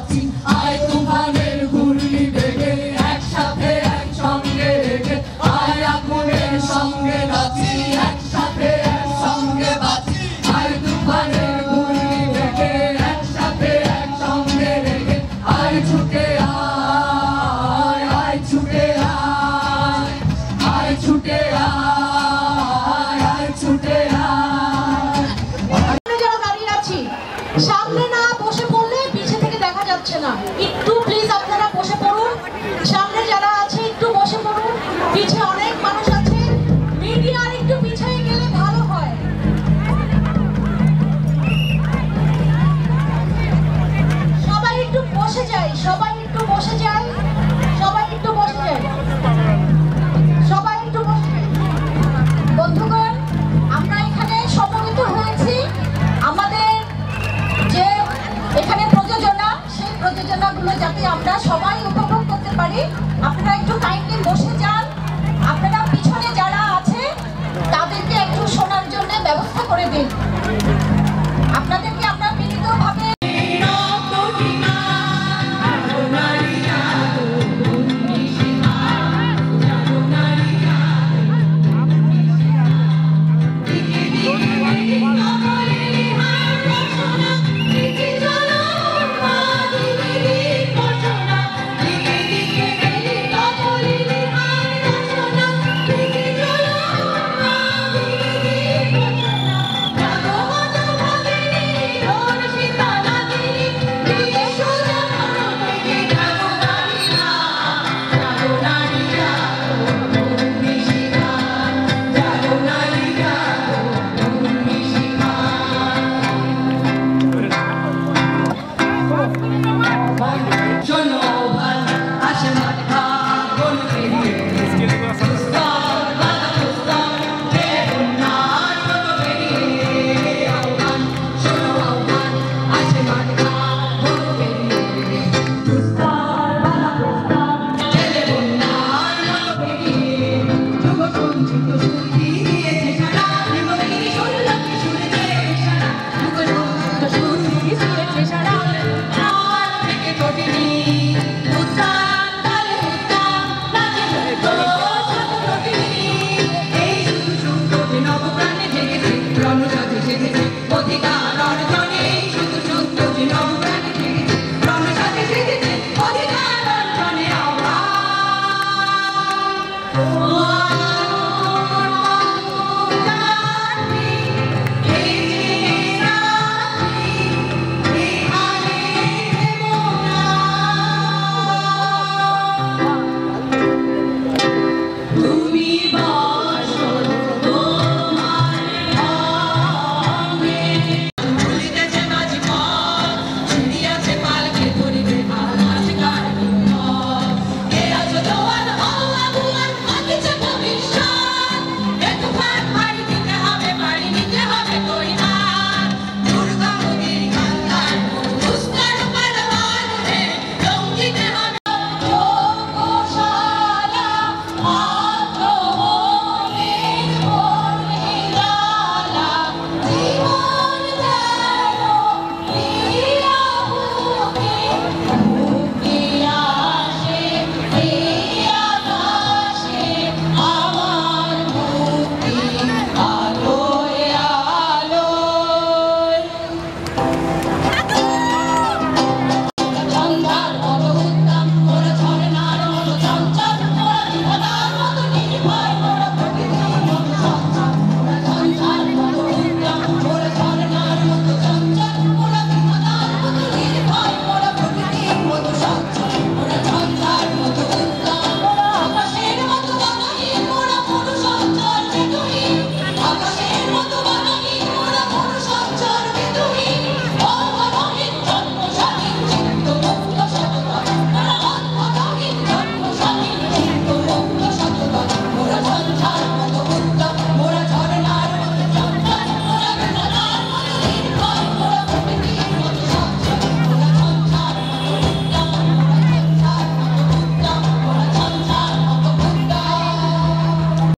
বাঁচি আয় তুফানের ঘূর্ণি বেগে একসাথে একসঙ্গে রেখে আয় আগুনের সঙ্গে নাচি একসাথে একসঙ্গে বাঁচি আয় তুফানের ঘূর্ণি বেগে একসাথে একসঙ্গে রেখে আয় ছুটে আয় আয় ছুটে আয় আয় ছুটে আয় আয় ছুটে আয়। যারা দাঁড়িয়ে আছি সামনে না বসে পড়লে পিছে থেকে দেখা যাচ্ছে না, একটু প্লিজ আপনারা বসে পড়ুন। সামনে যারা আছে একটু বসে পড়ুন, পিছে অনেক মানুষ আছে, মিডিয়া আর একটু পিছিয়ে গেলে ভালো হয়। সবাই একটু বসে যায়, সবাই একটু বসে যায়, সবাই একটু বসে যায়, সবাই একটু বসে। বন্ধুগণ, আমরা এখানে সমবেত হয়েছি আমাদের যে এখানে প্রযোজনা, সেই প্রযোজনাগুলো যাতে আমরা সবাই উপভোগ করতে পারি। আপনারা একটু কাইন্ডলি বসে যান, আপনারা পিছনে যারা আছে তাদেরকে একটু শোনার জন্য ব্যবস্থা করে দিন। আপনাদেরকে আমরা বিনীতভাবে থেকে